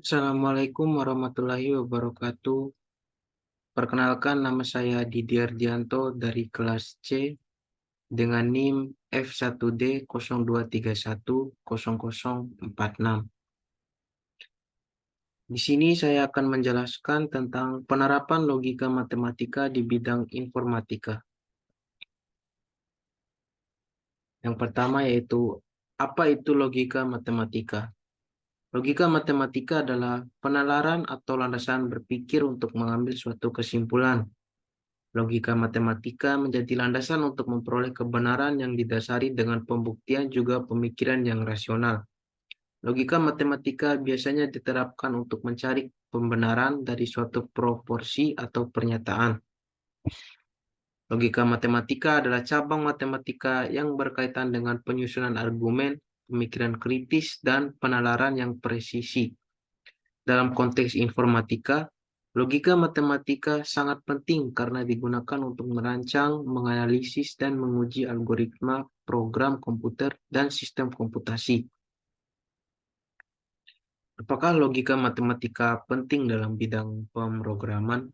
Assalamualaikum warahmatullahi wabarakatuh. Perkenalkan, nama saya Didi Ardianto dari kelas C dengan NIM F1D02310046. Di sini saya akan menjelaskan tentang penerapan logika matematika di bidang informatika. Yang pertama yaitu, apa itu logika matematika? Logika matematika adalah penalaran atau landasan berpikir untuk mengambil suatu kesimpulan. Logika matematika menjadi landasan untuk memperoleh kebenaran yang didasari dengan pembuktian juga pemikiran yang rasional. Logika matematika biasanya diterapkan untuk mencari pembenaran dari suatu proporsi atau pernyataan. Logika matematika adalah cabang matematika yang berkaitan dengan penyusunan argumen, pemikiran kritis, dan penalaran yang presisi. Dalam konteks informatika, logika matematika sangat penting karena digunakan untuk merancang, menganalisis, dan menguji algoritma, program komputer, dan sistem komputasi. Apakah logika matematika penting dalam bidang pemrograman?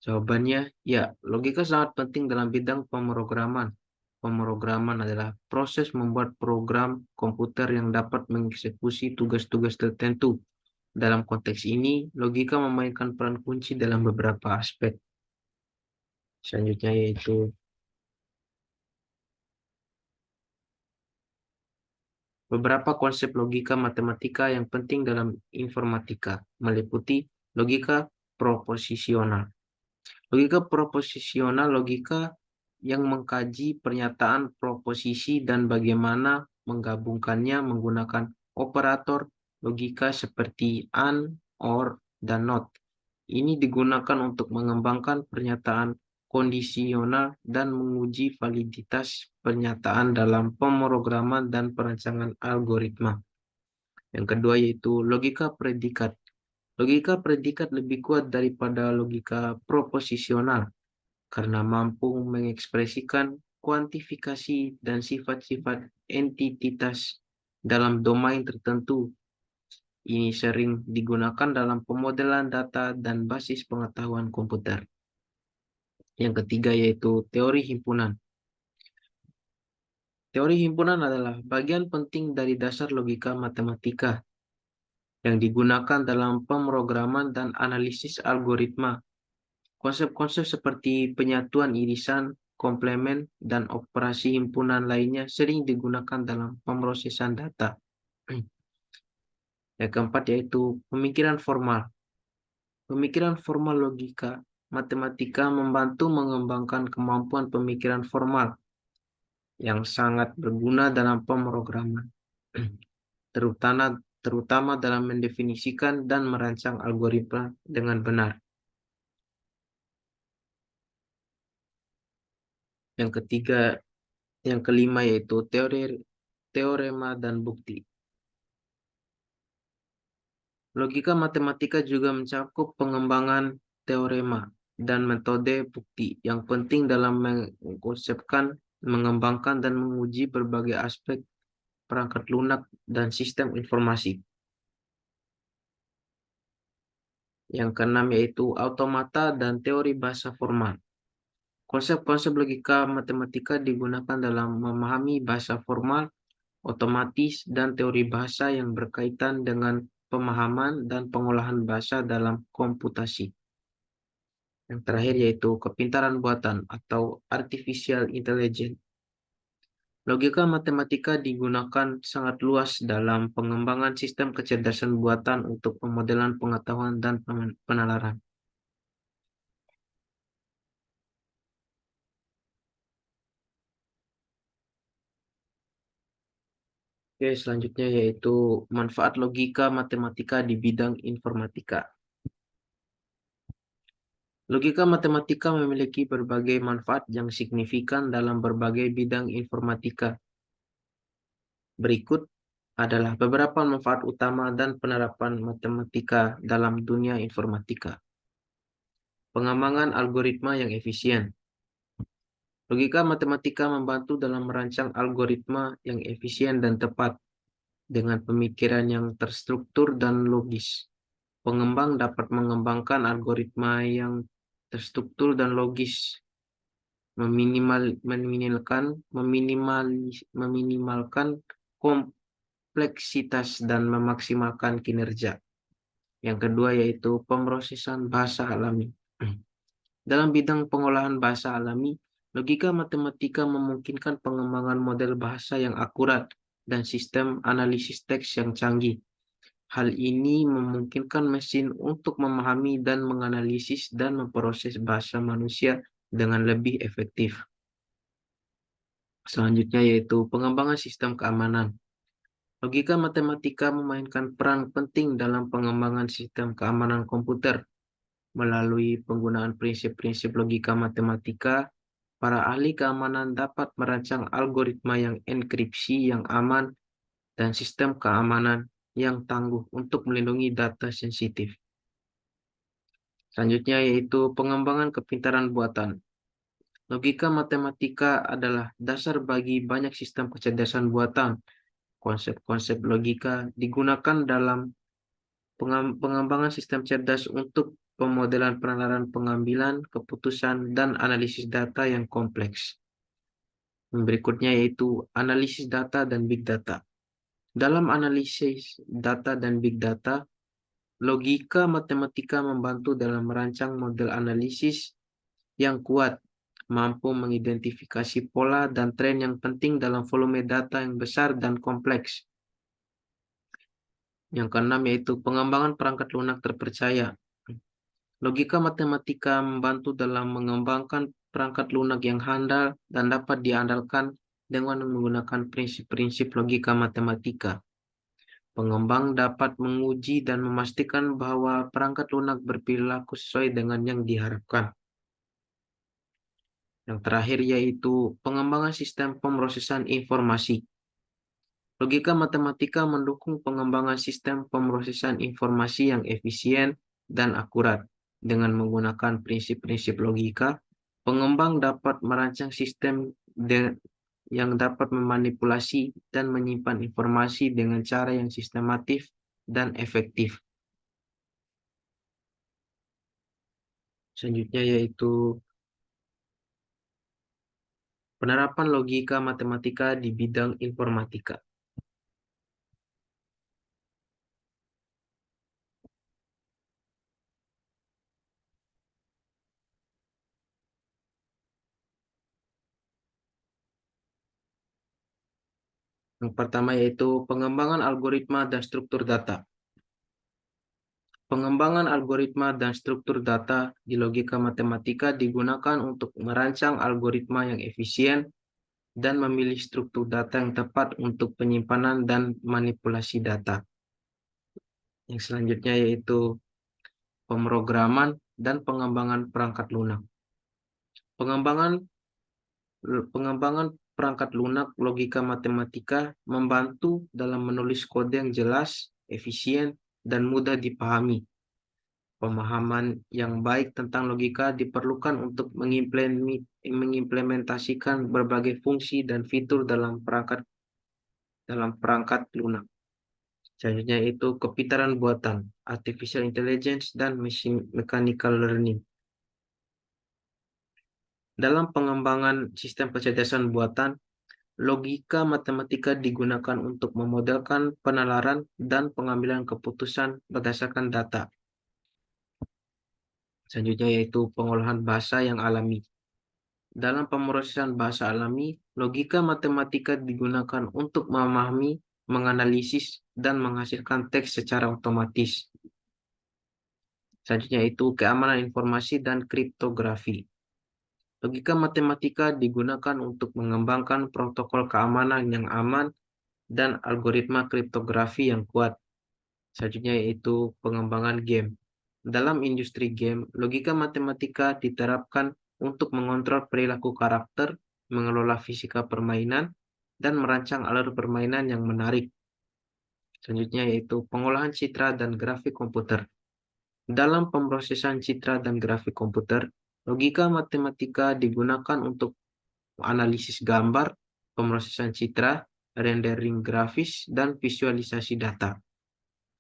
Jawabannya, ya, logika sangat penting dalam bidang pemrograman. Pemrograman adalah proses membuat program komputer yang dapat mengeksekusi tugas-tugas tertentu. Dalam konteks ini, logika memainkan peran kunci dalam beberapa aspek. Selanjutnya yaitu beberapa konsep logika matematika yang penting dalam informatika, meliputi logika proposisional. Logika proposisional logika yang mengkaji pernyataan proposisi dan bagaimana menggabungkannya menggunakan operator logika seperti and, or, dan not. Ini digunakan untuk mengembangkan pernyataan kondisional dan menguji validitas pernyataan dalam pemrograman dan perancangan algoritma. Yang kedua yaitu logika predikat. Logika predikat lebih kuat daripada logika proposisional karena mampu mengekspresikan kuantifikasi dan sifat-sifat entitas dalam domain tertentu. Ini sering digunakan dalam pemodelan data dan basis pengetahuan komputer. Yang ketiga yaitu teori himpunan. Teori himpunan adalah bagian penting dari dasar logika matematika yang digunakan dalam pemrograman dan analisis algoritma. Konsep-konsep seperti penyatuan irisan, komplemen, dan operasi himpunan lainnya sering digunakan dalam pemrosesan data. Yang keempat yaitu pemikiran formal. Pemikiran formal logika matematika membantu mengembangkan kemampuan pemikiran formal yang sangat berguna dalam pemrograman, terutama terutama dalam mendefinisikan dan merancang algoritma dengan benar. Yang ketiga, yang kelima yaitu teorema dan bukti. Logika matematika juga mencakup pengembangan teorema dan metode bukti yang penting dalam mengkonsepkan, mengembangkan, dan menguji berbagai aspek perangkat lunak dan sistem informasi. Yang keenam yaitu automata dan teori bahasa formal. Konsep-konsep logika matematika digunakan dalam memahami bahasa formal, otomatis, dan teori bahasa yang berkaitan dengan pemahaman dan pengolahan bahasa dalam komputasi. Yang terakhir yaitu kepintaran buatan atau artificial intelligence. Logika matematika digunakan sangat luas dalam pengembangan sistem kecerdasan buatan untuk pemodelan pengetahuan dan penalaran. Oke, selanjutnya yaitu manfaat logika matematika di bidang informatika. Logika matematika memiliki berbagai manfaat yang signifikan dalam berbagai bidang informatika. Berikut adalah beberapa manfaat utama dan penerapan matematika dalam dunia informatika. Pengembangan algoritma yang efisien. Logika matematika membantu dalam merancang algoritma yang efisien dan tepat dengan pemikiran yang terstruktur dan logis. Pengembang dapat mengembangkan algoritma yang terstruktur dan logis, meminimalkan kompleksitas dan memaksimalkan kinerja. Yang kedua yaitu pemrosesan bahasa alami. Dalam bidang pengolahan bahasa alami, logika matematika memungkinkan pengembangan model bahasa yang akurat dan sistem analisis teks yang canggih. Hal ini memungkinkan mesin untuk memahami dan menganalisis dan memproses bahasa manusia dengan lebih efektif. Selanjutnya yaitu pengembangan sistem keamanan. Logika matematika memainkan peran penting dalam pengembangan sistem keamanan komputer. Melalui penggunaan prinsip-prinsip logika matematika, para ahli keamanan dapat merancang algoritma yang enkripsi yang aman dan sistem keamanan yang tangguh untuk melindungi data sensitif. Selanjutnya yaitu pengembangan kepintaran buatan. Logika matematika adalah dasar bagi banyak sistem kecerdasan buatan. Konsep-konsep logika digunakan dalam pengembangan sistem cerdas untuk pemodelan penalaran pengambilan keputusan dan analisis data yang kompleks. Berikutnya yaitu analisis data dan big data. Dalam analisis data dan big data, logika matematika membantu dalam merancang model analisis yang kuat, mampu mengidentifikasi pola dan tren yang penting dalam volume data yang besar dan kompleks. Yang keenam yaitu pengembangan perangkat lunak terpercaya. Logika matematika membantu dalam mengembangkan perangkat lunak yang handal dan dapat diandalkan dengan menggunakan prinsip-prinsip logika matematika. Pengembang dapat menguji dan memastikan bahwa perangkat lunak berperilaku sesuai dengan yang diharapkan. Yang terakhir yaitu pengembangan sistem pemrosesan informasi. Logika matematika mendukung pengembangan sistem pemrosesan informasi yang efisien dan akurat. Dengan menggunakan prinsip-prinsip logika, pengembang dapat merancang sistem yang dapat memanipulasi dan menyimpan informasi dengan cara yang sistematis dan efektif. Selanjutnya yaitu penerapan logika matematika di bidang informatika. Yang pertama yaitu pengembangan algoritma dan struktur data. Pengembangan algoritma dan struktur data di logika matematika digunakan untuk merancang algoritma yang efisien dan memilih struktur data yang tepat untuk penyimpanan dan manipulasi data. Yang selanjutnya yaitu pemrograman dan pengembangan perangkat lunak. Pengembangan Pengembangan perangkat lunak logika matematika membantu dalam menulis kode yang jelas, efisien, dan mudah dipahami. Pemahaman yang baik tentang logika diperlukan untuk mengimplementasikan berbagai fungsi dan fitur dalam perangkat lunak. Selanjutnya itu kepintaran buatan, artificial intelligence, dan mechanical learning. Dalam pengembangan sistem kecerdasan buatan, logika matematika digunakan untuk memodelkan penalaran dan pengambilan keputusan berdasarkan data. Selanjutnya yaitu pengolahan bahasa yang alami. Dalam pemrosesan bahasa alami, logika matematika digunakan untuk memahami, menganalisis, dan menghasilkan teks secara otomatis. Selanjutnya itu keamanan informasi dan kriptografi. Logika matematika digunakan untuk mengembangkan protokol keamanan yang aman dan algoritma kriptografi yang kuat. Selanjutnya yaitu pengembangan game. Dalam industri game, logika matematika diterapkan untuk mengontrol perilaku karakter, mengelola fisika permainan, dan merancang alur permainan yang menarik. Selanjutnya yaitu pengolahan citra dan grafik komputer. Dalam pemrosesan citra dan grafik komputer, logika matematika digunakan untuk analisis gambar, pemrosesan citra, rendering grafis, dan visualisasi data.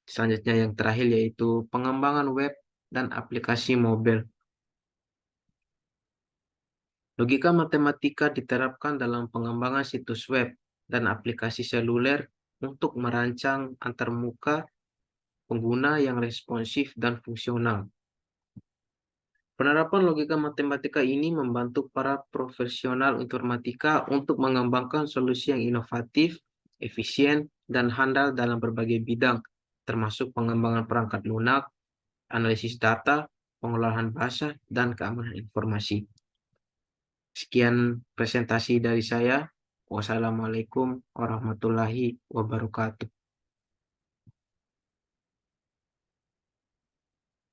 Selanjutnya yang terakhir yaitu pengembangan web dan aplikasi mobil. Logika matematika diterapkan dalam pengembangan situs web dan aplikasi seluler untuk merancang antarmuka pengguna yang responsif dan fungsional. Penerapan logika matematika ini membantu para profesional informatika untuk mengembangkan solusi yang inovatif, efisien, dan handal dalam berbagai bidang, termasuk pengembangan perangkat lunak, analisis data, pengolahan bahasa, dan keamanan informasi. Sekian presentasi dari saya. Wassalamualaikum warahmatullahi wabarakatuh.